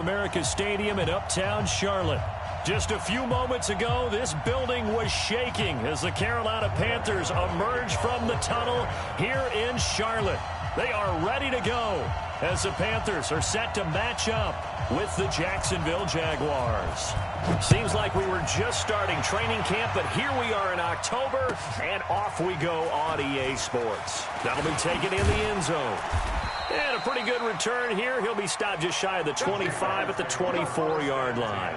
America Stadium in Uptown Charlotte. Just a few moments ago, this building was shaking as the Carolina Panthers emerged from the tunnel here in Charlotte. They are ready to go as the Panthers are set to match up with the Jacksonville Jaguars. Seems like we were just starting training camp, but here we are in October, and off we go on EA Sports. That'll be taken in the end zone. And a pretty good return here. He'll be stopped just shy of the 25 at the 24-yard line.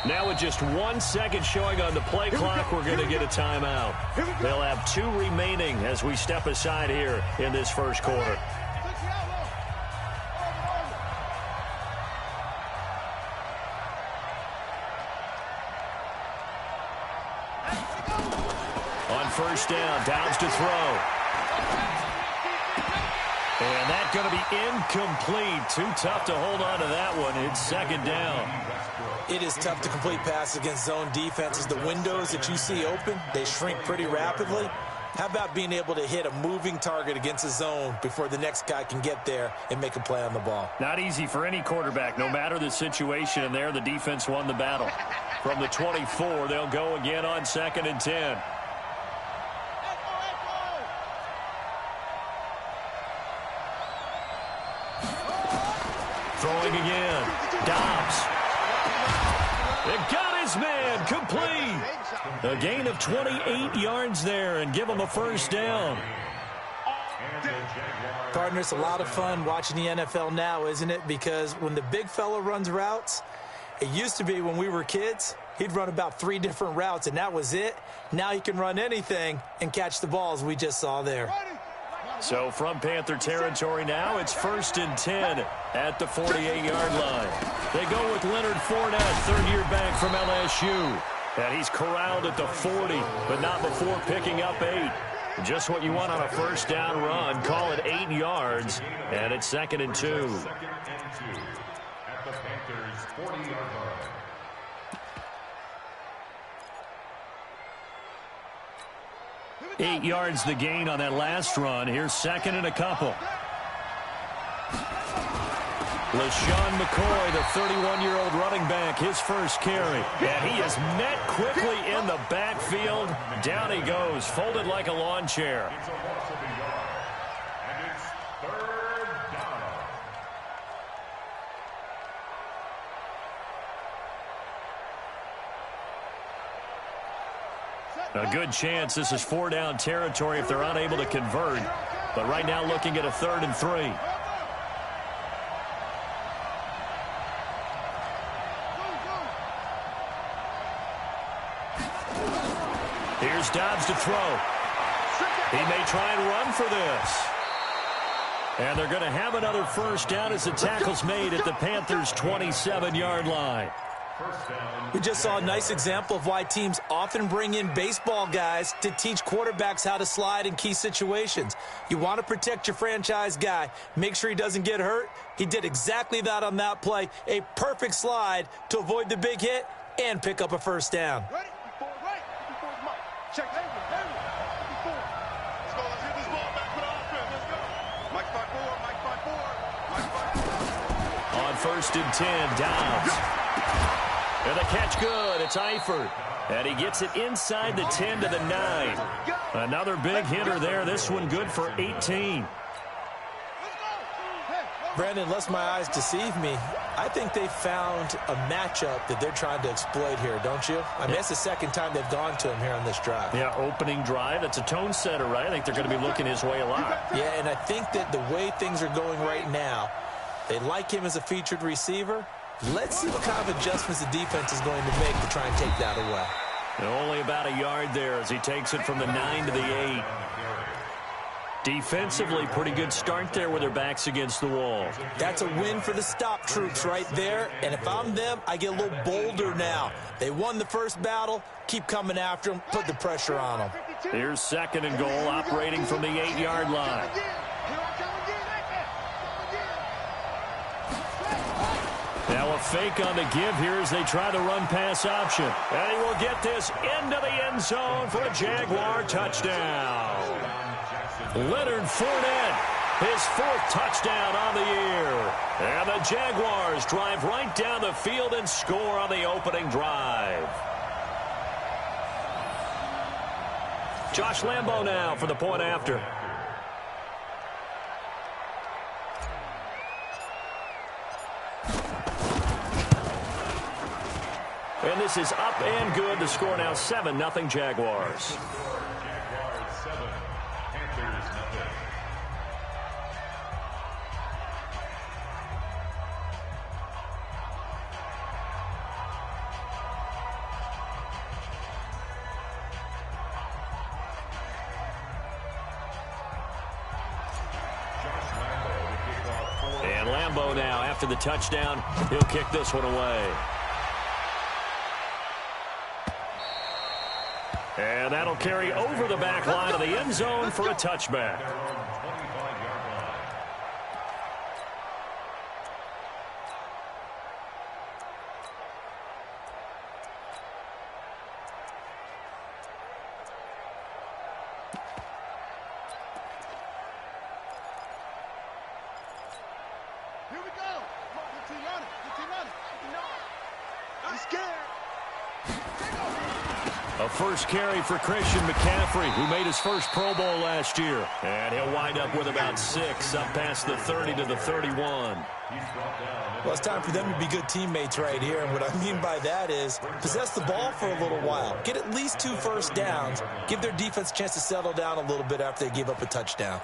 Now with just 1 second showing on the play clock, we're going to get a timeout. They'll have 2 remaining as we step aside here in this first quarter. On first down, Downs to throw. And that's going to be incomplete. Too tough to hold on to that one. It's second down. It is tough to complete passes against zone defenses. The windows that you see open, they shrink pretty rapidly. How about being able to hit a moving target against a zone before the next guy can get there and make a play on the ball? Not easy for any quarterback, no matter the situation. And there, the defense won the battle. From the 24, they'll go again on 2nd and 10. Throwing again. Dobbs. They got his man complete. A gain of 28 yards there and give him a first down. Partner, it's a lot of fun watching the NFL now, isn't it? Because when the big fella runs routes, it used to be when we were kids, he'd run about 3 different routes, and that was it. Now he can run anything and catch the balls we just saw there. So from Panther territory now, it's 1st and 10 at the 48-yard line. They go with Leonard Fournette, third-year back from LSU. And he's corralled at the 40, but not before picking up 8. Just what you want on a first down run. Call it 8 yards, and it's 2nd and 2. At the Panthers' 40-yard line. Eight yards the gain on that last run. Here's 2nd and a couple. LaShawn McCoy, the 31-year-old running back, his first carry. And he is met quickly in the backfield. Down he goes, folded like a lawn chair. It's a loss of a yard. And it's 3rd down. A good chance this is 4-down territory if they're unable to convert. But right now looking at a 3rd and 3. Here's Dobbs to throw. He may try and run for this. And they're going to have another first down as the tackle's made at the Panthers' 27-yard line. We just saw a nice example of why teams often bring in baseball guys to teach quarterbacks how to slide in key situations. You want to protect your franchise guy. Make sure he doesn't get hurt. He did exactly that on that play. A perfect slide to avoid the big hit and pick up a first down. Check. Let's go. Let's get this ball back for the offense. Let's go. Mike 5-4. Mike 5-4. Mike 5-4. On 1st and 10, Downs. And the catch good. It's Eifert. And he gets it inside the 10 to the 9. Another big hitter there. This one good for 18. Brandon, lest my eyes deceive me, I think they found a matchup that they're trying to exploit here, don't you? I mean, that's the second time they've gone to him here on this drive. Yeah, opening drive. It's a tone setter, right? I think they're going to be looking his way a lot. Yeah, and I think that the way things are going right now, they like him as a featured receiver. Let's see what kind of adjustments the defense is going to make to try and take that away. And only about a yard there as he takes it from the 9 to the 8. Defensively, pretty good start there with their backs against the wall. That's a win for the stop troops right there. And if I'm them, I get a little bolder now. They won the first battle. Keep coming after them. Put the pressure on them. Here's 2nd and goal, operating from the 8-yard line. Now a fake on the give here as they try the run-pass option. And he will get this into the end zone for a Jaguar touchdown. Leonard Fournette, his 4th touchdown on the year. And the Jaguars drive right down the field and score on the opening drive. Josh Lambo now for the point after. And this is up and good. The score now 7-0 Jaguars. Jaguars 7, Panthers 0. And Lambo now, after the touchdown, he'll kick this one away. And that'll carry over the back line of the end zone for a touchback. Here we go. Good team on it. Good team on it. I'm scared. A first carry for Christian McCaffrey, who made his first Pro Bowl last year. And he'll wind up with about 6, up past the 30 to the 31. Well, it's time for them to be good teammates right here. And what I mean by that is possess the ball for a little while. Get at least 2 first downs. Give their defense a chance to settle down a little bit after they give up a touchdown.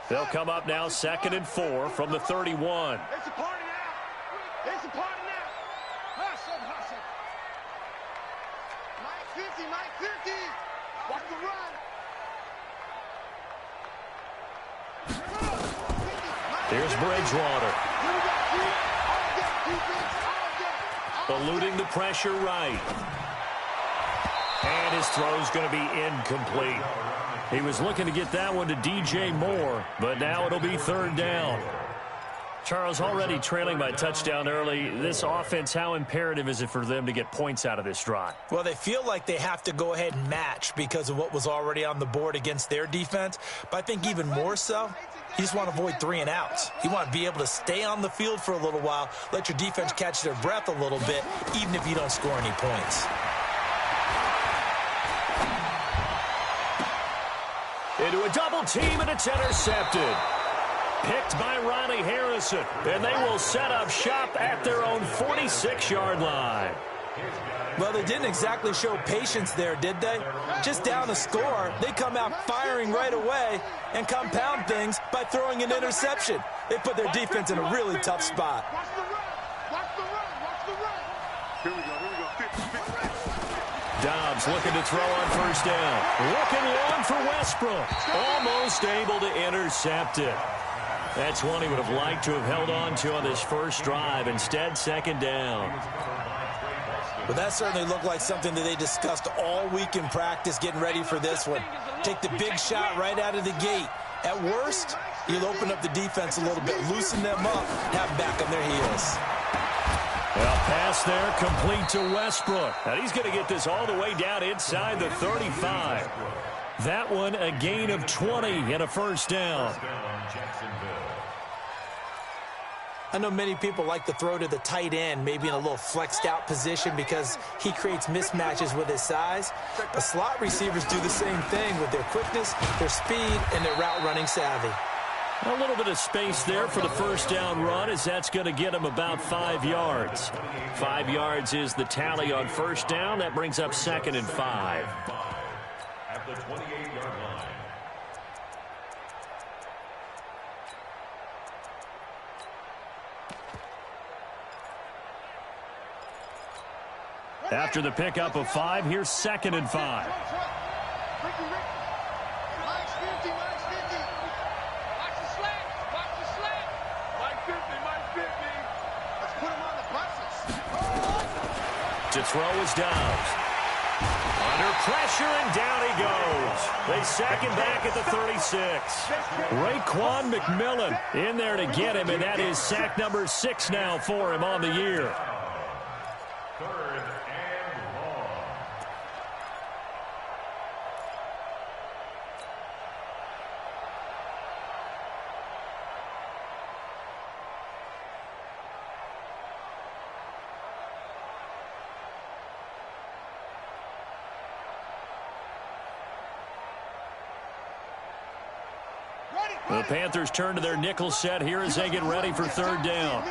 They'll come up now 2nd and 4 from the 31. It's a party now. It's a party now. Hustle, hustle. Mike 50, Mike 50. Watch the run. Here's Bridgewater. Eluding the pressure right. And his throw's going to be incomplete. He was looking to get that one to DJ Moore, but now it'll be 3rd down. Charles, already trailing by touchdown early. This offense, how imperative is it for them to get points out of this drive? Well, they feel like they have to go ahead and match because of what was already on the board against their defense. But I think even more so, you just want to avoid 3 and outs. You want to be able to stay on the field for a little while, let your defense catch their breath a little bit, even if you don't score any points. Into a double team, and it's intercepted. Picked by Ronnie Harrison, and they will set up shop at their own 46-yard line. Well, they didn't exactly show patience there, did they? Just down a score, they come out firing right away and compound things by throwing an interception. They put their defense in a really tough spot. Watch the run. Watch the run. Watch the run. Here we go. Here we go. 50. Dobbs looking to throw on 1st down. Looking long for Westbrook. Almost able to intercept it. That's one he would have liked to have held on to on this first drive. Instead, 2nd down. But that certainly looked like something that they discussed all week in practice getting ready for this one. Take the big shot right out of the gate. At worst, you'll open up the defense a little bit, loosen them up, have them back on their heels. Well, pass there complete to Westbrook. And he's going to get this all the way down inside the 35. That one a gain of 20 and a first down. I know many people like to throw to the tight end, maybe in a little flexed out position because he creates mismatches with his size. But slot receivers do the same thing with their quickness, their speed, and their route running savvy. A little bit of space there for the first down run, as that's going to get him about 5 yards. 5 yards is the tally on first down. That brings up 2nd and 5. At the 28-yard line. After the pickup of 5, here's 2nd and 5. To throw is Downs. Under pressure, and down he goes. They sack him back at the 36. Raekwon McMillan in there to get him, and that is sack number 6 now for him on the year. Third and long. The Panthers turn to their nickel set here as they get ready for third down.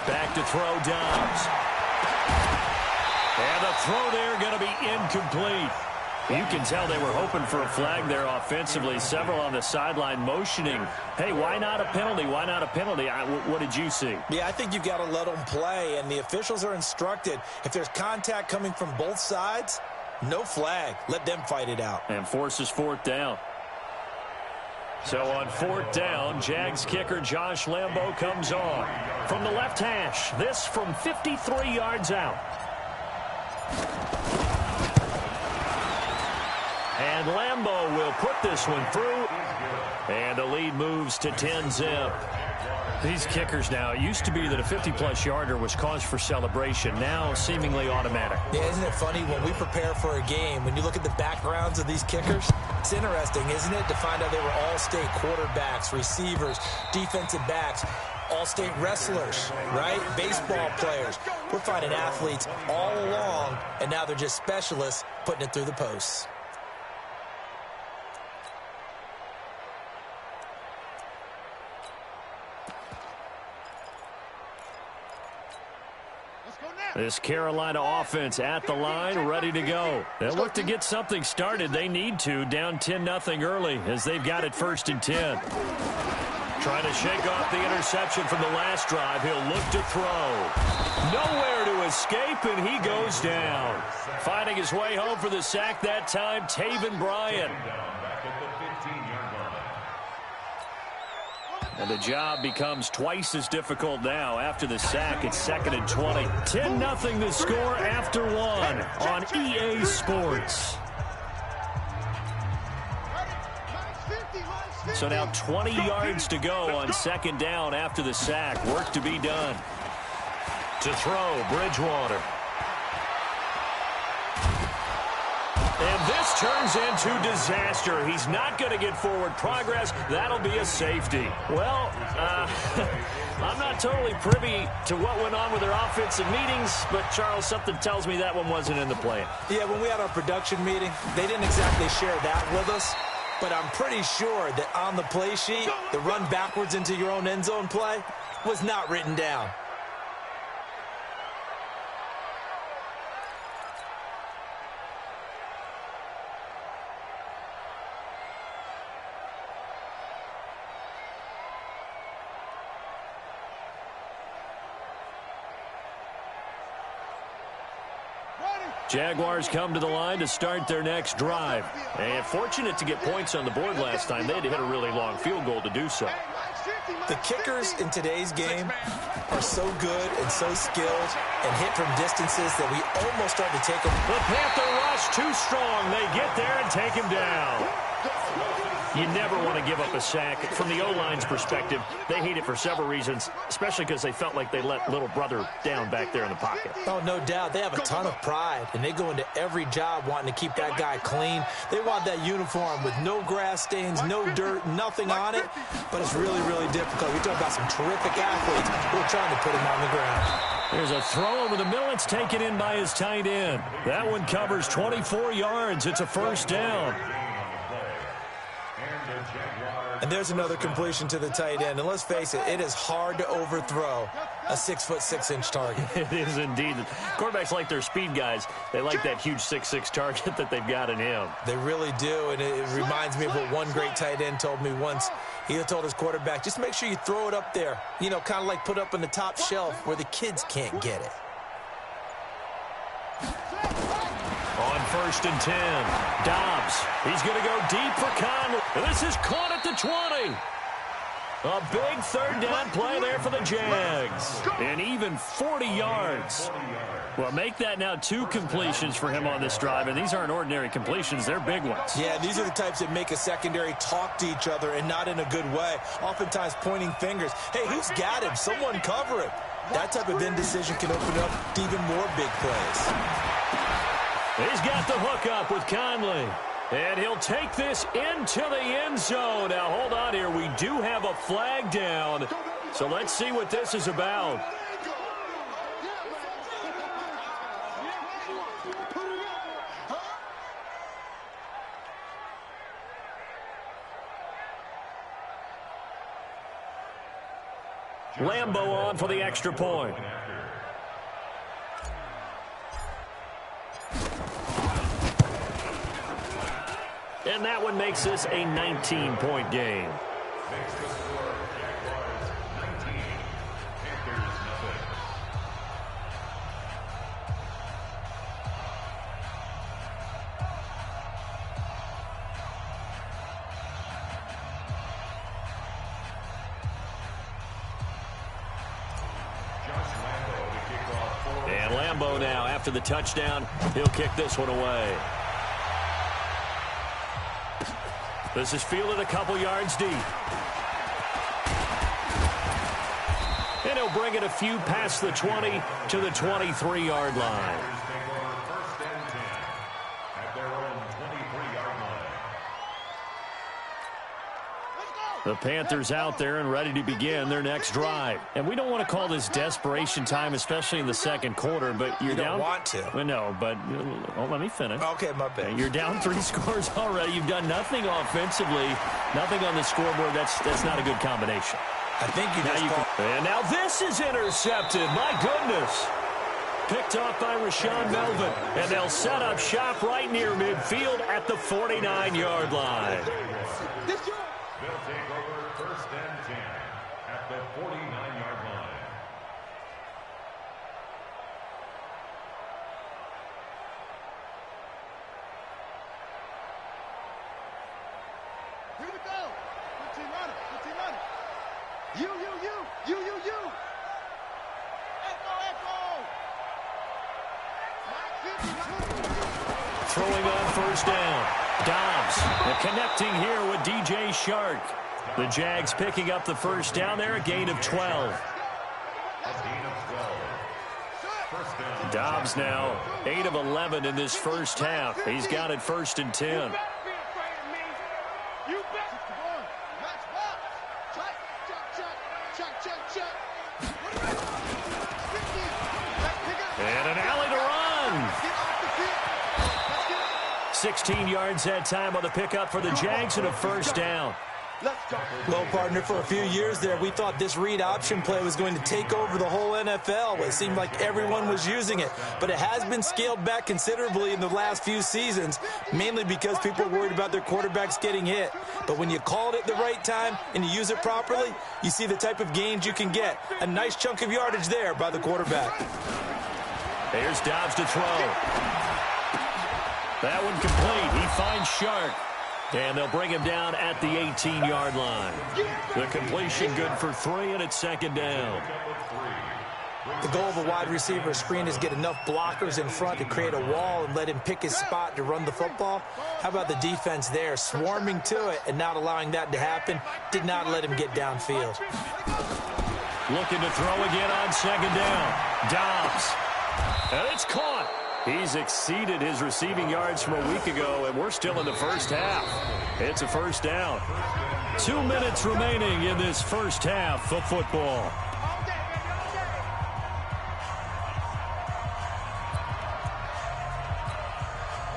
Back to throw Downs. And the throw there going to be incomplete. You can tell they were hoping for a flag there offensively. Several on the sideline motioning, hey, why not a penalty? Why not a penalty? What did you see? Yeah, I think you've got to let them play, and the officials are instructed. If there's contact coming from both sides, no flag. Let them fight it out. And forces fourth down. So on fourth down, Jags kicker Josh Lambo comes on. From the left hash, this from 53 yards out. And Lambo will put this one through. And the lead moves to 10-zip. These kickers now, it used to be that a 50-plus yarder was cause for celebration. Now seemingly automatic. Yeah, isn't it funny when we prepare for a game, when you look at the backgrounds of these kickers, it's interesting, isn't it, to find out they were all-state quarterbacks, receivers, defensive backs, all-state wrestlers, right? Baseball players. We're finding athletes all along, and now they're just specialists putting it through the posts. This Carolina offense at the line, ready to go. They'll look to get something started. They need to, down 10-0 early as they've got it 1st and 10. Trying to shake off the interception from the last drive. He'll look to throw. Nowhere to escape, and he goes down. Finding his way home for the sack that time, Taven Bryan. And the job becomes twice as difficult now after the sack. It's 2nd and 20. 10-0 the score after one on EA Sports. So now 20 yards to go on 2nd down after the sack. Work to be done. To throw, Bridgewater. And this turns into disaster. He's not going to get forward progress. That'll be a safety. Well, I'm not totally privy to what went on with their offensive meetings, but, Charles, something tells me that one wasn't in the plan. Yeah, when we had our production meeting, they didn't exactly share that with us, but I'm pretty sure that on the play sheet, the run backwards into your own end zone play was not written down. Jaguars come to the line to start their next drive. And fortunate to get points on the board last time. They had to hit a really long field goal to do so. The kickers in today's game are so good and so skilled and hit from distances that we almost start to take them. The Panther rush too strong. They get there and take him down. You never want to give up a sack. From the O-line's perspective, they hate it for several reasons, especially because they felt like they let little brother down back there in the pocket. Oh, no doubt. They have a ton of pride, and they go into every job wanting to keep that guy clean. They want that uniform with no grass stains, no dirt, nothing on it, but it's really, really difficult. We're talking about some terrific athletes who are trying to put him on the ground. There's a throw over the middle. It's taken in by his tight end. That one covers 24 yards. It's a first down. And there's another completion to the tight end. And let's face it, it is hard to overthrow a 6'6" target. It is indeed. Quarterbacks like their speed guys. They like that huge 6'6" target that they've got in him. They really do, and it reminds me of what one great tight end told me once. He told his quarterback, just make sure you throw it up there, you know, kind of like put up on the top shelf where the kids can't get it. On 1st and 10, Dobbs. He's going to go deep for Conley. This is caught at the 20. A big third down play there for the Jags. And even 40 yards. Well, make that now 2 completions for him on this drive. And these aren't ordinary completions. They're big ones. Yeah, these are the types that make a secondary talk to each other and not in a good way. Oftentimes pointing fingers. Hey, who's got him? Someone cover him. That type of indecision can open up to even more big plays. He's got the hook up with Conley. And he'll take this into the end zone. Now, hold on here. We do have a flag down. So let's see what this is about. Lambo on for the extra point. And that one makes this a 19-point game. And Lambo now, after the touchdown, he'll kick this one away. This is fielded a couple yards deep. And he'll bring it a few past the 20 to the 23-yard line. The Panthers out there and ready to begin their next drive. And we don't want to call this desperation time, especially in the second quarter, but you're down. You don't want to. Well, no, but let me finish. Okay, my bad. You're down 3 scores already. You've done nothing offensively, nothing on the scoreboard. That's not a good combination. I think you just And now this is intercepted. My goodness. Picked off by Rashawn Melvin. And they'll set up shop right near midfield at the 49-yard line. They'll take over 1st and 10 at the 49-yard line. Here we go. 15 running. 15 running. You. Echo. Throwing on 1st down. Dobbs, connecting here with DJ Shark. The Jags picking up the 1st down there, a gain of 12. Dobbs now 8 of 11 in this first half. He's got it 1st and 10. And an alley to run. 16 yards that time on the pickup for the Jags and a 1st down. Well, partner, for a few years there, we thought this read option play was going to take over the whole NFL. It seemed like everyone was using it, but it has been scaled back considerably in the last few seasons, mainly because people are worried about their quarterbacks getting hit. But when you call it at the right time and you use it properly, you see the type of gains you can get. A nice chunk of yardage there by the quarterback. Here's Dobbs to throw. That one complete. He finds Shark. And they'll bring him down at the 18-yard line. The completion good for 3, and it's second down. The goal of a wide receiver screen is get enough blockers in front to create a wall and let him pick his spot to run the football. How about the defense there, swarming to it and not allowing that to happen? Did not let him get downfield. Looking to throw again on second down. Dobbs. And it's caught. He's exceeded his receiving yards from a week ago, and we're still in the first half. It's a first down. 2 minutes remaining in this first half of football.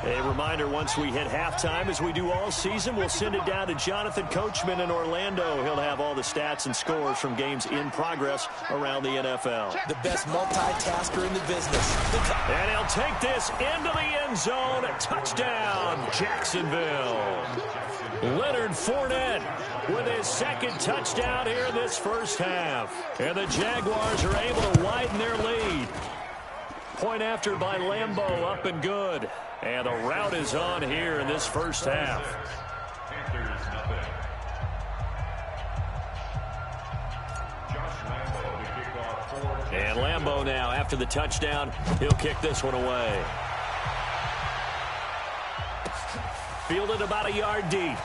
A reminder, once we hit halftime, as we do all season, we'll send it down to Jonathan Coachman in Orlando. He'll have all the stats and scores from games in progress around the NFL. The best multitasker in the business. And he'll take this into the end zone. Touchdown, Jacksonville. Leonard Fournette with his second touchdown here in this first half. And the Jaguars are able to widen their lead. Point after by Lambeau, up and good. And the route is on here in this first half. Panthers, nothing. Josh Lambeau, the kickoff for. And Lambeau now, after the touchdown, he'll kick this one away. Fielded about a yard deep.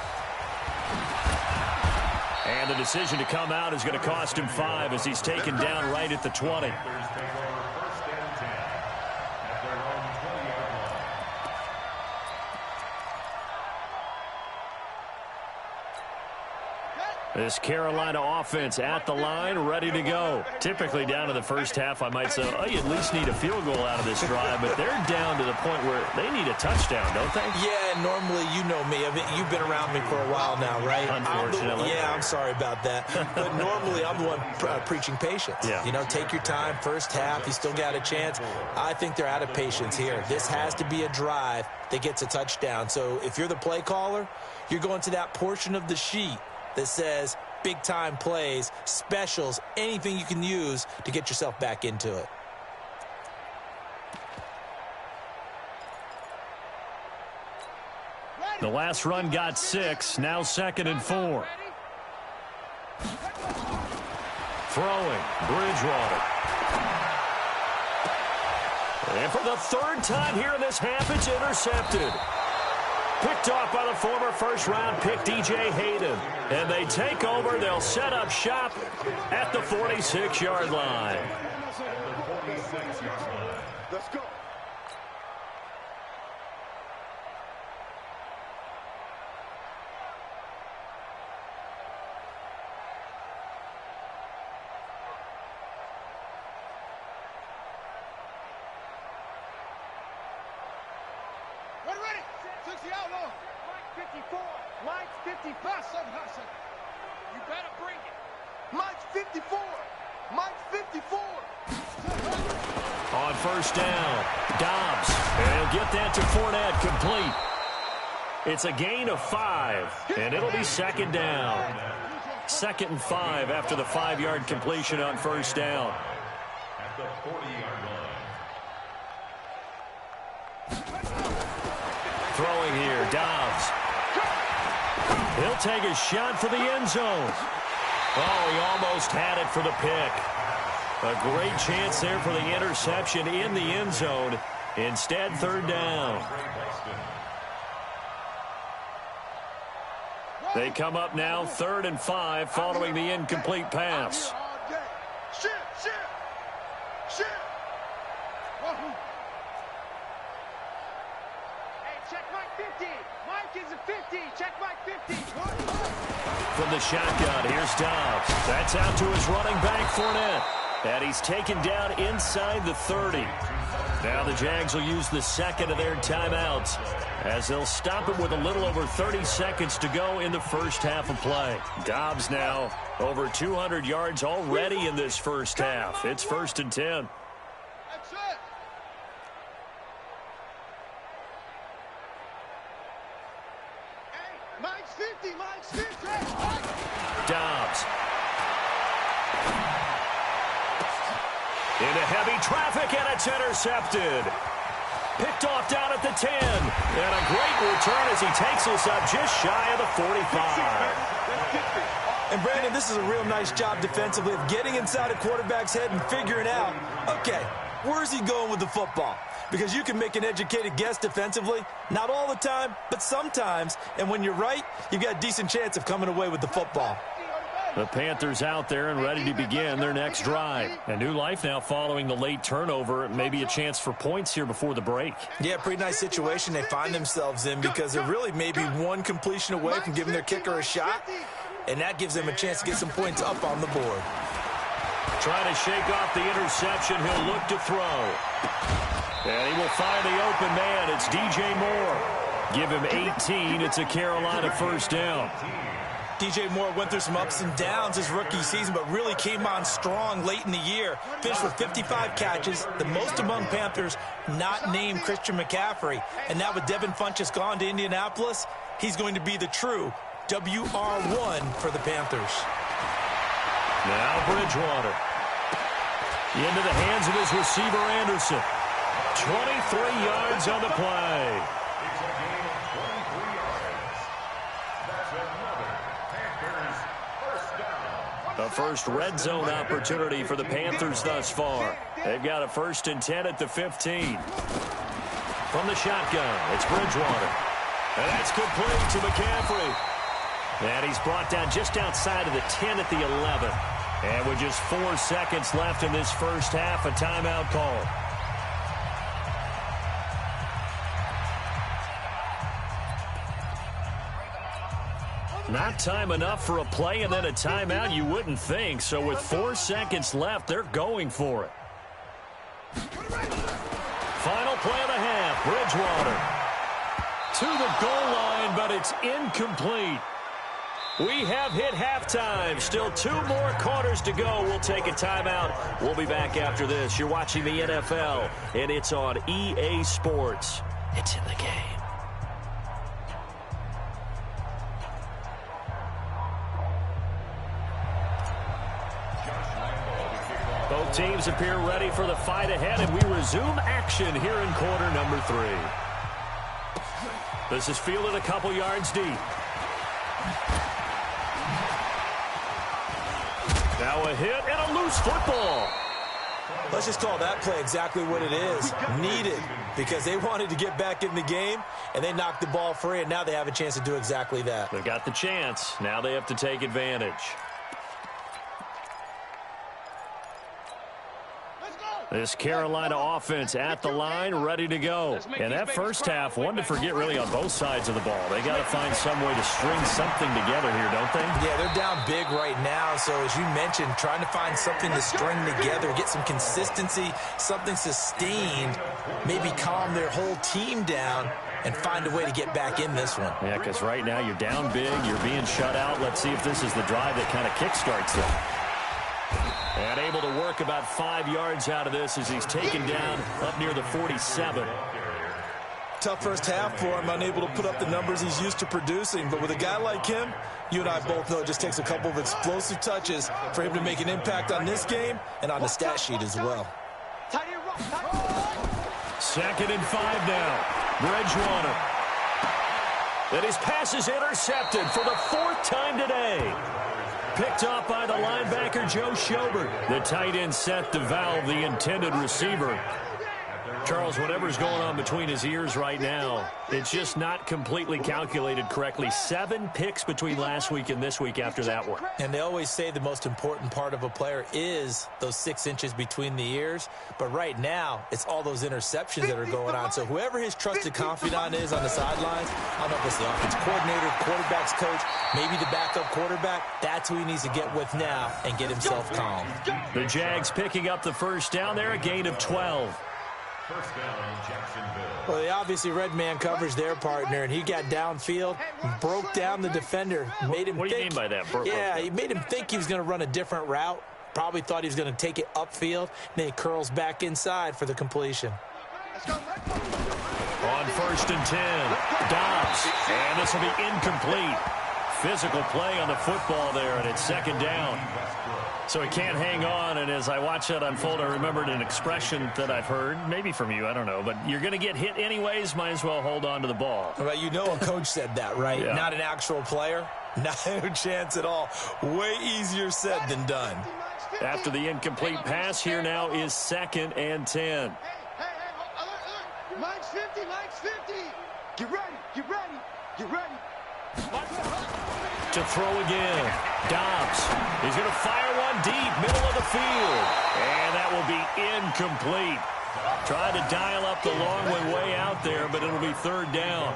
And the decision to come out is going to cost him 5 as he's taken down right at the 20. This Carolina offense at the line, ready to go. Typically down to the first half, I might say, oh, you at least need a field goal out of this drive, but they're down to the point where they need a touchdown, don't they? Yeah, normally, you know me. I mean, you've been around me for a while now, right? Unfortunately. I'm sorry about that. But normally, I'm the one preaching patience. Yeah. You know, take your time, first half, you still got a chance. I think they're out of patience here. This has to be a drive that gets a touchdown. So if you're the play caller, you're going to that portion of the sheet that says big-time plays, specials, anything you can use to get yourself back into it. The last run got 6, now 2nd and 4. Throwing, Bridgewater. And for the 3rd time here in this half, it's intercepted. Picked off by the former first-round pick, D.J. Hayden. And they take over. They'll set up shop at the 46-yard line. Let's go. Ready. 60 out low. Mike 54. Mike 50 plus. You better bring it. Mike 54. Mike 54. On first down, Dobbs. And he'll get that to Fournette, complete. It's a gain of 5, and it'll be 2nd down. 2nd and 5 after the 5-yard completion on first down. At the 40-yard line. Throwing here, Dobbs. He'll take a shot for the end zone. Oh, he almost had it for the pick. A great chance there for the interception in the end zone. Instead, 3rd down. They come up now 3rd and 5 following the incomplete pass. Check Mike 50. Mike is a 50. Check Mike 50. From the shotgun, here's Dobbs. That's out to his running back, Fournette. And he's taken down inside the 30. Now the Jags will use the 2nd of their timeouts as they'll stop him with a little over 30 seconds to go in the first half of play. Dobbs now over 200 yards already in this first half. It's 1st and 10. That's it. Hey, Mike's 50. Mike's 50. Dobbs. Into heavy traffic, and it's intercepted. Picked off down at the 10. And a great return as he takes us up just shy of the 45. And Brandon, this is a real nice job defensively of getting inside a quarterback's head and figuring out, okay, where's he going with the football? Because you can make an educated guess defensively, not all the time, but sometimes. And when you're right, you've got a decent chance of coming away with the football. The Panthers out there and ready to begin their next drive. A new life now following the late turnover. Maybe a chance for points here before the break. Yeah, pretty nice situation they find themselves in because they're really maybe one completion away from giving their kicker a shot. And that gives them a chance to get some points up on the board. Trying to shake off the interception. He'll look to throw. And he will find the open man. It's DJ Moore. Give him 18. It's a Carolina first down. DJ Moore went through some ups and downs his rookie season, but really came on strong late in the year. Finished with 55 catches, the most among Panthers not named Christian McCaffrey. And now with Devin Funchess gone to Indianapolis, he's going to be the true WR1 for the Panthers. Now Bridgewater. Into the hands of his receiver, Anderson. 23 yards on the play. It's a gain of 23 yards. That's another Panthers first down. A first red zone opportunity for the Panthers thus far. They've got a 1st and 10 at the 15. From the shotgun, it's Bridgewater. And that's complete to McCaffrey. And he's brought down just outside of the 10 at the 11. And with just 4 seconds left in this first half, a timeout call. Not time enough for a play and then a timeout, you wouldn't think. So with 4 seconds left, they're going for it. Final play of the half, Bridgewater. To the goal line, but it's incomplete. We have hit halftime. Still 2 more quarters to go. We'll take a timeout. We'll be back after this. You're watching the NFL, and it's on EA Sports. It's in the game. Both teams appear ready for the fight ahead, and we resume action here in quarter number 3. This is fielded a couple yards deep. Now a hit and a loose football. Let's just call that play exactly what it is. Needed, because they wanted to get back in the game, and they knocked the ball free, and now they have a chance to do exactly that. They got the chance. Now they have to take advantage. This Carolina offense at the line, ready to go. And that first half, one to forget really on both sides of the ball. They got to find some way to string something together here, don't they? Yeah, they're down big right now. So as you mentioned, trying to find something to string together, get some consistency, something sustained, maybe calm their whole team down and find a way to get back in this one. Yeah, because right now you're down big, you're being shut out. Let's see if this is the drive that kind of kickstarts them. And able to work about 5 yards out of this as he's taken down up near the 47. Tough first half for him, unable to put up the numbers he's used to producing. But with a guy like him, you and I both know it just takes a couple of explosive touches for him to make an impact on this game and on the stat sheet as well. 2nd and 5 now. Bridgewater. And his pass is intercepted for the 4th time today. Picked off by the linebacker, Joe Schobert. The tight end set to valve the intended receiver. Charles, whatever's going on between his ears right now, it's just not completely calculated correctly. 7 picks between last week and this week after that one. And they always say the most important part of a player is those 6 inches between the ears. But right now, it's all those interceptions that are going on. So whoever his trusted confidant is on the sidelines, I don't know if it's the offense coordinator, quarterback's coach, maybe the backup quarterback, that's who he needs to get with now and get himself calm. The Jags picking up the first down there, a gain of 12. First down, Jacksonville. Well, they obviously red man coverage their partner, and he got downfield, broke down the defender, made him What do you mean by that? Yeah, he made him think he was going to run a different route. Probably thought he was going to take it upfield. Then he curls back inside for the completion. On 1st and 10, Dobbs, and this will be incomplete. physical play on the football there, and it's second down. So he can't hang on, and as I watch that unfold, I remembered an expression that I've heard, maybe from you, I don't know, but you're going to get hit anyways, might as well hold on to the ball. Well, you know a coach said that, right? Yeah. Not an actual player. No chance at all. Way easier said than done. After the incomplete pass, here now is 2nd and 10. Hey, Mike's 50, Mike's 50. Get ready, get ready, get ready. To throw again. Dobbs. He's going to fire one deep, middle of the field. And that will be incomplete. Trying to dial up the long way out there, but it'll be 3rd down.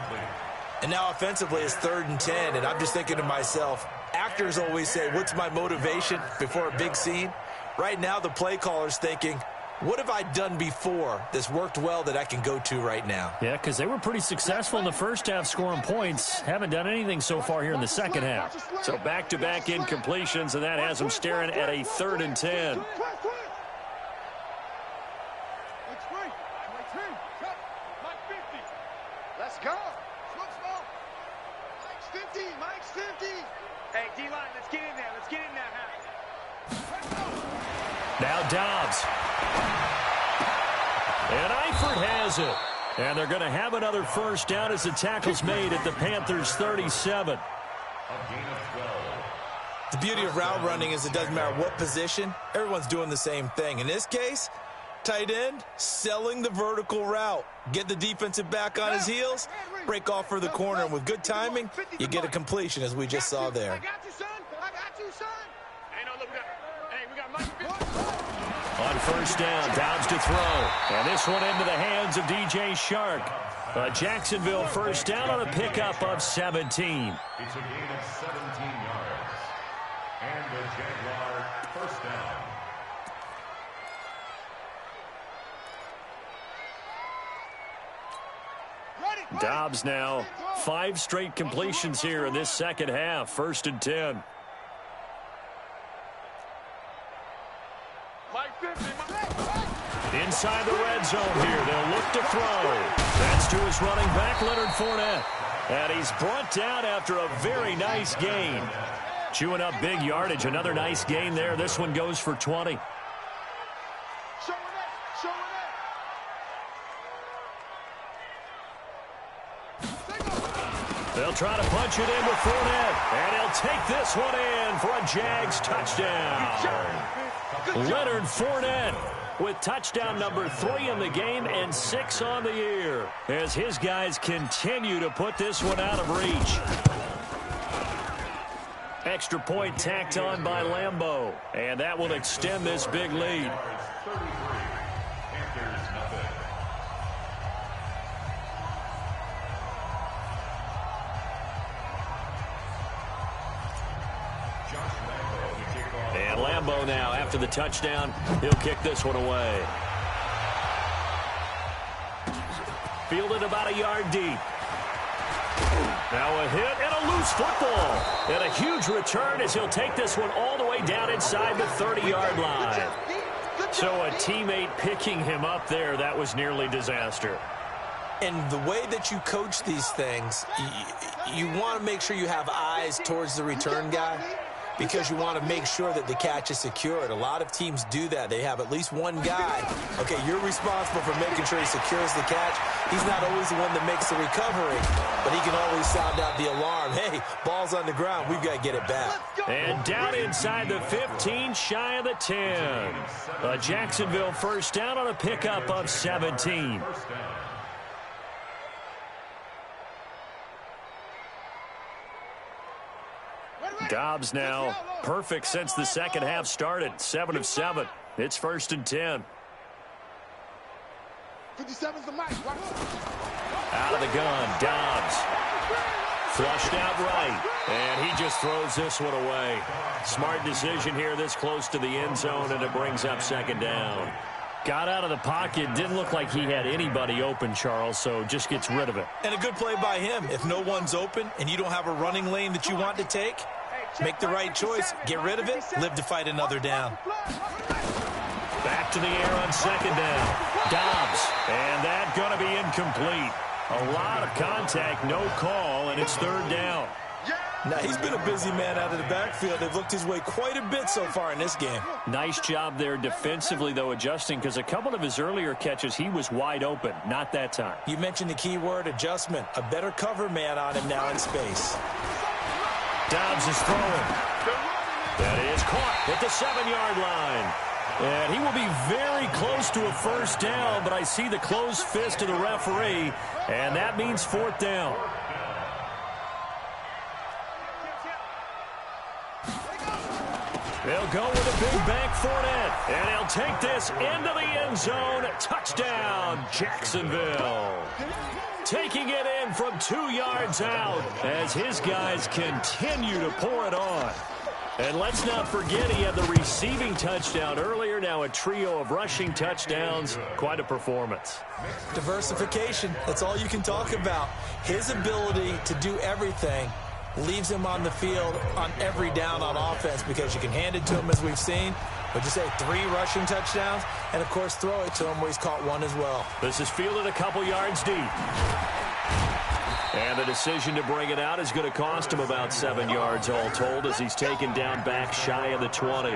And now offensively it's 3rd and 10, and I'm just thinking to myself, actors always say, what's my motivation before a big scene? Right now the play caller's thinking, what have I done before that's worked well that I can go to right now? Yeah, because they were pretty successful in the first half scoring points. Haven't done anything so far here in the second half. So back-to-back incompletions, and that has them staring at a 3rd and 10. Let's go. Mike's 50, Mike's 50. Hey, D-line, let's get in there. Let's get in there, man. Now Dobbs. And Eifert has it. And they're going to have another first down as the tackle's made at the Panthers' 37. The beauty of route running is it doesn't matter what position. Everyone's doing the same thing. In this case, tight end, selling the vertical route. Get the defensive back on his heels, break off for the corner. And with good timing, you get a completion, as we just saw there. I got you, son. I got you, son. Hey, no, look, we got Mike 50. On first down, Dobbs to throw. And this one into the hands of DJ Shark. Jacksonville first down on a pickup of 17. It's a gain of 17 yards. And the Jaguar first down. Dobbs now 5 straight completions here in this second half. 1st and 10. Inside the red zone here. They'll look to throw. That's to his running back, Leonard Fournette. And he's brought down after a very nice gain. Chewing up big yardage. Another nice gain there. This one goes for 20. They'll try to punch it in with Fournette. And he'll take this one in for a Jags touchdown. Leonard Fournette with touchdown number 3 in the game and 6 on the year as his guys continue to put this one out of reach. Extra point tacked on by Lambeau, and that will extend this big lead. And Lambeau now, after the touchdown, he'll kick this one away. Fielded about a yard deep. Now a hit and a loose football. And a huge return as he'll take this one all the way down inside the 30-yard line. So a teammate picking him up there, that was nearly disaster. And the way that you coach these things, you want to make sure you have eyes towards the return guy, because you want to make sure that the catch is secured. A lot of teams do that. They have at least one guy. Okay, you're responsible for making sure he secures the catch. He's not always the one that makes the recovery, but he can always sound out the alarm. Hey, ball's on the ground. We've got to get it back. And down inside the 15, shy of the 10. A Jacksonville first down on a pickup of 17. Dobbs now perfect since the second half started. 7 of 7. It's 1st and 10. 57's the mic. Out of the gun, Dobbs. Flushed out right. And he just throws this one away. Smart decision here this close to the end zone, and it brings up 2nd down. Got out of the pocket. Didn't look like he had anybody open, Charles, so just gets rid of it. And a good play by him. If no one's open and you don't have a running lane that you want to take, make the right choice. Get rid of it. Live to fight another down. Back to the air on 2nd down. Dobbs. And that going to be incomplete. A lot of contact, no call, and it's 3rd down. Now, he's been a busy man out of the backfield. They've looked his way quite a bit so far in this game. Nice job there defensively, though, adjusting, because a couple of his earlier catches, he was wide open. Not that time. You mentioned the key word, adjustment. A better cover man on him now in space. Dobbs is throwing. That is caught at the 7-yard line. And he will be very close to a first down, but I see the closed fist of the referee, and that means 4th down. They'll go with a big bank Fournette, and he'll take this into the end zone. Touchdown, Jacksonville. Taking it in from 2 yards out as his guys continue to pour it on. And let's not forget he had the receiving touchdown earlier. Now a trio of rushing touchdowns. Quite a performance. Diversification, that's all you can talk about. His ability to do everything leaves him on the field on every down on offense, because you can hand it to him, as we've seen. Would you say 3 rushing touchdowns? And, of course, throw it to him where he's caught 1 as well. This is fielded a couple yards deep. And the decision to bring it out is going to cost him about 7 yards all told, as he's taken down back shy of the 20.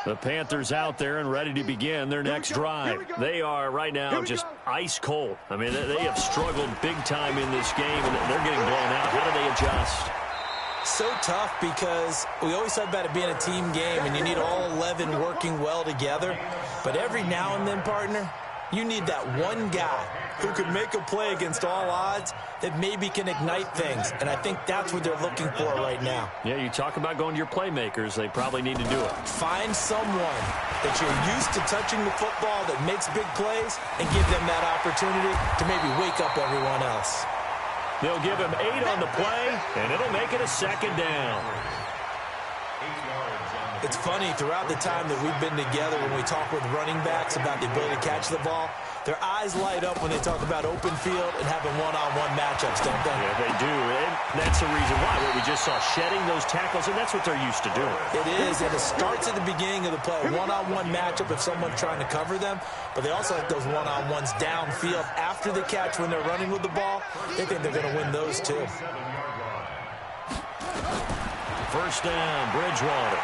The Panthers out there and ready to begin their next drive. They are right now just ice cold. I mean, they have struggled big time in this game, and they're getting blown out. How do they adjust? So tough, because we always talk about it being a team game, and you need all 11 working well together. But every now and then, partner, you need that one guy who could make a play against all odds that maybe can ignite things. And I think that's what they're looking for right now. Yeah, you talk about going to your playmakers. They probably need to do it. Find someone that you're used to touching the football that makes big plays and give them that opportunity to maybe wake up everyone else. They'll give him 8 on the play, and it'll make it a 2nd down. It's funny, throughout the time that we've been together, when we talk with running backs about the ability to catch the ball, their eyes light up when they talk about open field and having one-on-one matchups, don't they? Yeah, they do, and that's the reason why. What we just saw, shedding those tackles, and that's what they're used to doing. It is, and it starts at the beginning of the play. One-on-one matchup if someone's trying to cover them, but they also like those one-on-ones downfield after the catch when they're running with the ball. They think they're going to win those too. First down, Bridgewater.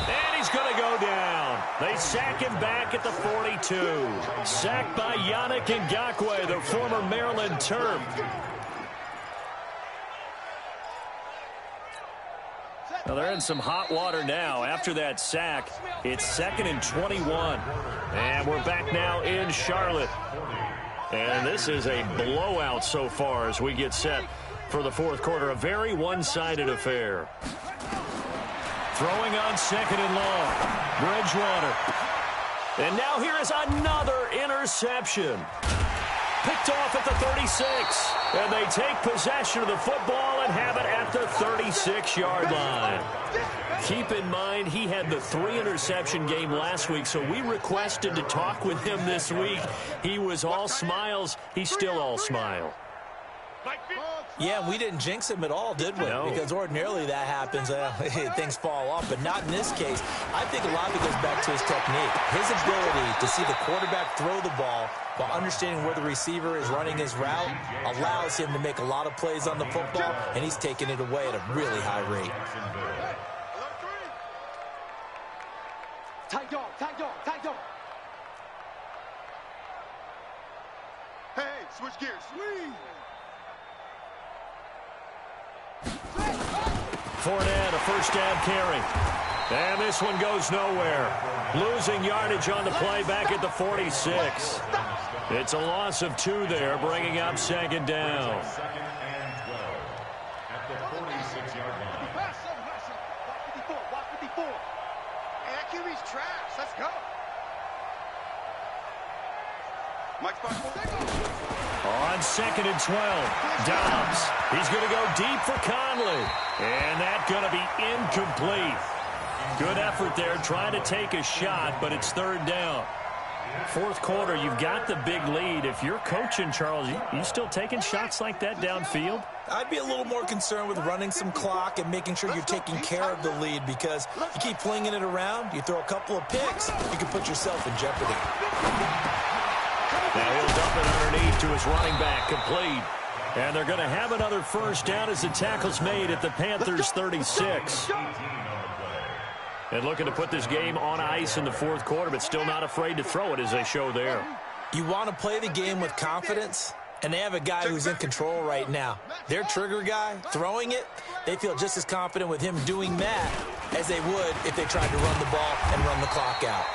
And he's going to go down. They sack him back at the 42. Sacked by Yannick Ngakoue, the former Maryland Terp. Well, they're in some hot water now. After that sack, it's 2nd and 21. And we're back now in Charlotte. And this is a blowout so far as we get set for the 4th quarter. A very one-sided affair. Throwing on 2nd and long. Bridgewater. And now here is another interception. Picked off at the 36. And they take possession of the football and have it at the 36-yard line. Keep in mind, he had the 3-interception game last week, so we requested to talk with him this week. He was all smiles. He's still all smile. Yeah, we didn't jinx him at all, did we? No. Because ordinarily that happens, things fall off, but not in this case. I think a lot of it goes back to his technique. His ability to see the quarterback throw the ball while understanding where the receiver is running his route allows him to make a lot of plays on the football, and he's taking it away at a really high rate. Tight dog, tight dog, tight dog. Hey, switch gears. Swing. Fournette, a first down carry. And this one goes nowhere. Losing yardage on the play back at the 46. It's a loss of 2 there, bringing up 2nd down. At the 46-yard line. Block 54. Hey, that QB's trash. Let's go. Mike spot. On 2nd and 12, Dobbs. He's going to go deep for Conley. And that's going to be incomplete. Good effort there trying to take a shot, but it's 3rd down. Fourth quarter, you've got the big lead. If you're coaching, Charles, you still taking shots like that downfield? I'd be a little more concerned with running some clock and making sure you're taking care of the lead, because you keep flinging it around, you throw a couple of picks, you can put yourself in jeopardy. Now he'll dump it underneath to his running back, complete. And they're going to have another first down as the tackle's made at the Panthers' 36. And looking to put this game on ice in the fourth quarter, but still not afraid to throw it as they show there. You want to play the game with confidence, and they have a guy who's in control right now. Their trigger guy, throwing it, they feel just as confident with him doing that as they would if they tried to run the ball and run the clock out.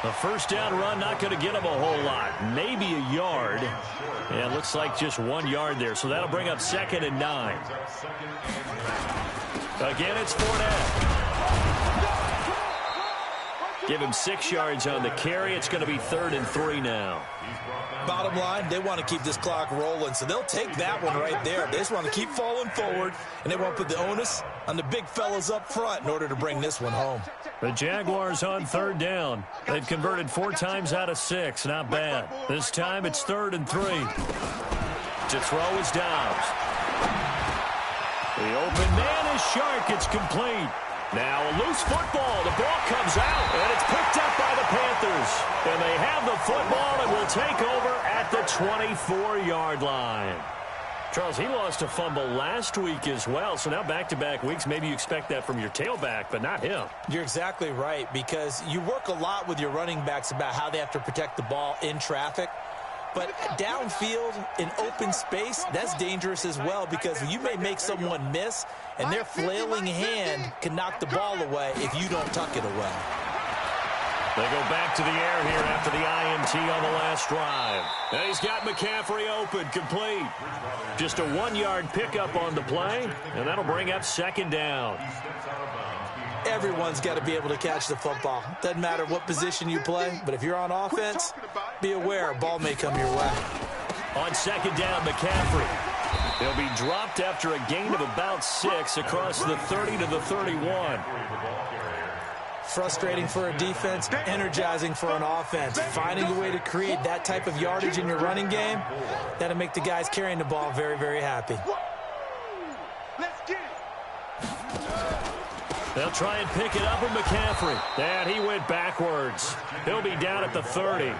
A first down run, not going to get them a whole lot. Maybe a yard. Yeah, it looks like just 1 yard there, so that'll bring up 2nd and 9. Again, it's Fournette. Give him 6 yards on the carry. It's going to be 3rd and 3 now. Bottom line, they want to keep this clock rolling, so they'll take that one right there. They just want to keep falling forward, and they want to put the onus on the big fellas up front in order to bring this one home. The Jaguars on 3rd down. They've converted 4 times out of 6. Not bad. This time it's 3rd and 3. To throw is Dobbs. The open man is Shark. It's complete. Now a loose football. The ball comes out, and it's picked up by the Panthers. And they have the football and will take over at the 24-yard line. Charles, he lost a fumble last week as well, so now back-to-back weeks, maybe you expect that from your tailback, but not him. You're exactly right, because you work a lot with your running backs about how they have to protect the ball in traffic. But downfield, in open space, that's dangerous as well, because you may make someone miss, and their flailing hand can knock the ball away if you don't tuck it away. They go back to the air here after the INT on the last drive. And he's got McCaffrey open, complete. Just a 1-yard pickup on the play, and that'll bring up 2nd down. Everyone's got to be able to catch the football. Doesn't matter what position you play, but if you're on offense, be aware a ball may come your way. On 2nd down, McCaffrey. He'll be dropped after a gain of about 6 across the 30 to the 31. Frustrating for a defense, energizing for an offense. Finding a way to create that type of yardage in your running game, that'll make the guys carrying the ball very, very happy. Let's get it. They'll try and pick it up with McCaffrey. And he went backwards. He'll be down at the 30.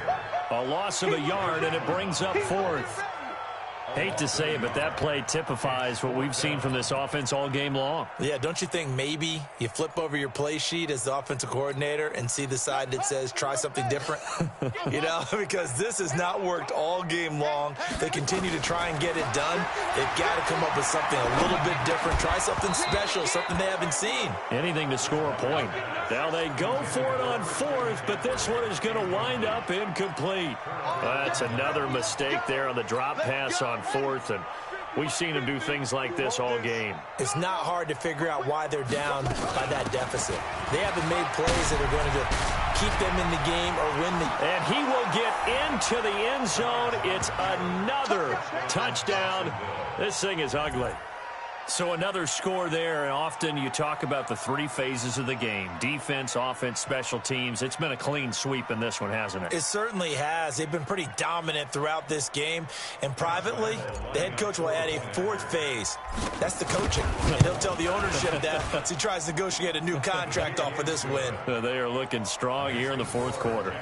A loss of a yard, and it brings up 4th. Hate to say it, but that play typifies what we've seen from this offense all game long. Yeah, don't you think maybe you flip over your play sheet as the offensive coordinator and see the side that says try something different? You know, because this has not worked all game long. They continue to try and get it done. They've got to come up with something a little bit different. Try something special, something they haven't seen. Anything to score a point. Now they go for it on 4th, but this one is going to wind up incomplete. That's another mistake there on the drop pass on 4th, and we've seen them do things like this all game. It's not hard to figure out why they're down by that deficit. They haven't made plays that are going to keep them in the game or win the... And he will get into the end zone. It's another touchdown. This thing is ugly. So another score there, and often you talk about the 3 phases of the game. Defense, offense, special teams. It's been a clean sweep in this one, hasn't it? It certainly has. They've been pretty dominant throughout this game. And privately, the head coach will add a 4th phase. That's the coaching. And he'll tell the ownership that as he tries to negotiate a new contract off of this win. They are looking strong here in the 4th quarter.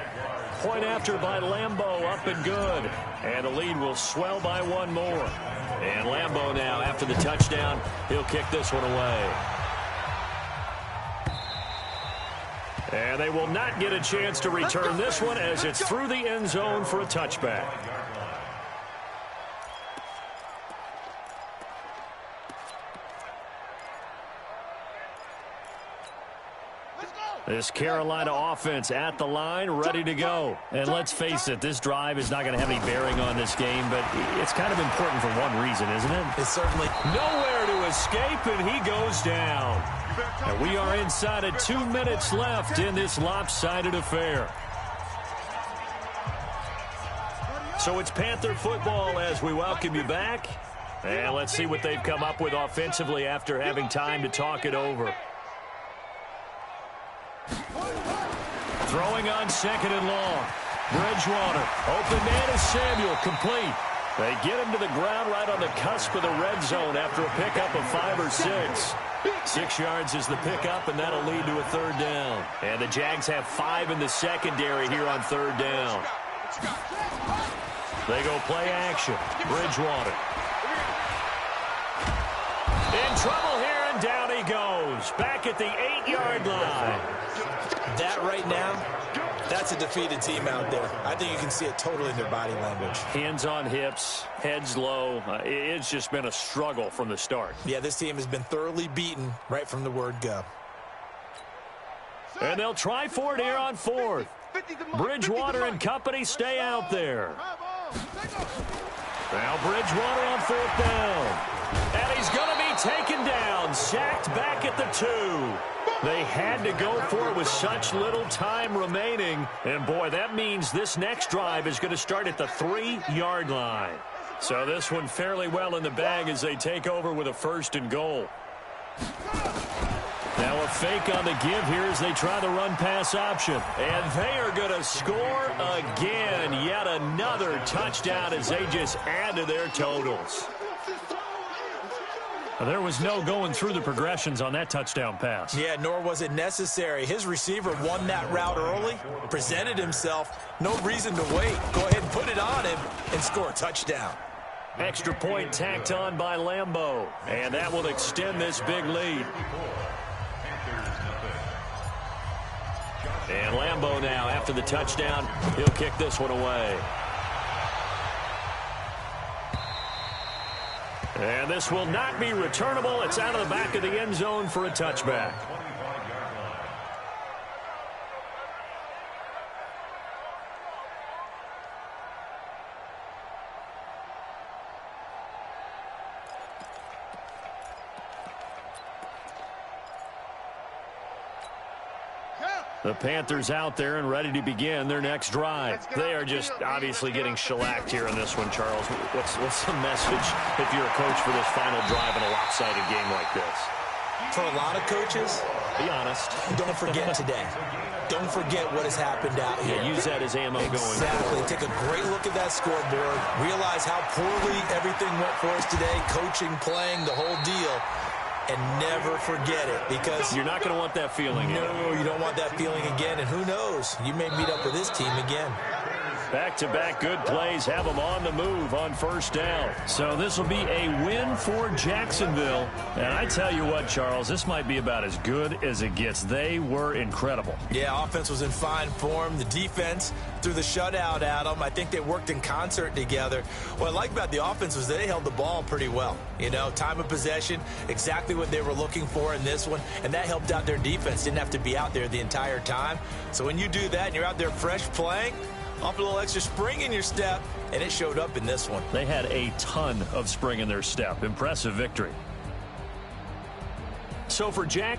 Point after by Lambeau, up and good. And the lead will swell by 1 more. And Lambeau now, after the touchdown, he'll kick this one away. And they will not get a chance to return this one as it's through the end zone for a touchback. This Carolina offense at the line, ready to go. And let's face it, this drive is not going to have any bearing on this game, but it's kind of important for one reason, isn't it? It's certainly nowhere to escape, and he goes down. And we are inside of 2 minutes left in this lopsided affair. So it's Panther football as we welcome you back. And let's see what they've come up with offensively after having time to talk it over. Throwing on 2nd and long. Bridgewater, open man is Samuel, complete. They get him to the ground right on the cusp of the red zone after a pickup of 5 or 6. 6 yards is the pickup, and that'll lead to a third down. And the Jags have 5 in the secondary here on third down. They go play action. Bridgewater. In trouble here, and down he goes. Back at the 8-yard line. That right now, that's a defeated team out there. I think you can see it totally in their body language. Hands on hips, heads low. It's just been a struggle from the start. Yeah, this team has been thoroughly beaten right from the word go. And they'll try for it here on fourth. Bridgewater and company stay out there. Now Bridgewater on fourth down. And he's going to be taken down, sacked back at the 2. They had to go for it with such little time remaining. And, boy, that means this next drive is going to start at the 3-yard line. So this one fairly well in the bag as they take over with a 1st and goal. Now a fake on the give here as they try the run-pass option. And they are going to score again. Yet another touchdown as they just add to their totals. There was no going through the progressions on that touchdown pass. Yeah, nor was it necessary. His receiver won that route early, presented himself. No reason to wait. Go ahead and put it on him and score a touchdown. Extra point tacked on by Lambeau. And that will extend this big lead. And Lambeau now, after the touchdown, he'll kick this one away. And this will not be returnable. It's out of the back of the end zone for a touchback. The Panthers out there and ready to begin their next drive. They are just obviously getting shellacked here in this one, Charles. What's the message if you're a coach for this final drive in a lopsided game like this? For a lot of coaches, be honest. Don't forget today. Don't forget what has happened out here. Yeah, use that as ammo going forward. Exactly. Take a great look at that scoreboard. Realize how poorly everything went for us today. Coaching, playing, the whole deal. And never forget it, because you're not going to want that feeling. No, you don't want that feeling again. And who knows? You may meet up with this team again. Back-to-back good plays have them on the move on first down. So this will be a win for Jacksonville. And I tell you what, Charles, this might be about as good as it gets. They were incredible. Yeah, offense was in fine form. The defense threw the shutout at them. I think they worked in concert together. What I like about the offense was they held the ball pretty well. You know, time of possession, exactly what they were looking for in this one. And that helped out their defense. Didn't have to be out there the entire time. So when you do that and you're out there fresh playing, off a little extra spring in your step, and it showed up in this one. They had a ton of spring in their step. Impressive victory. So for Jack.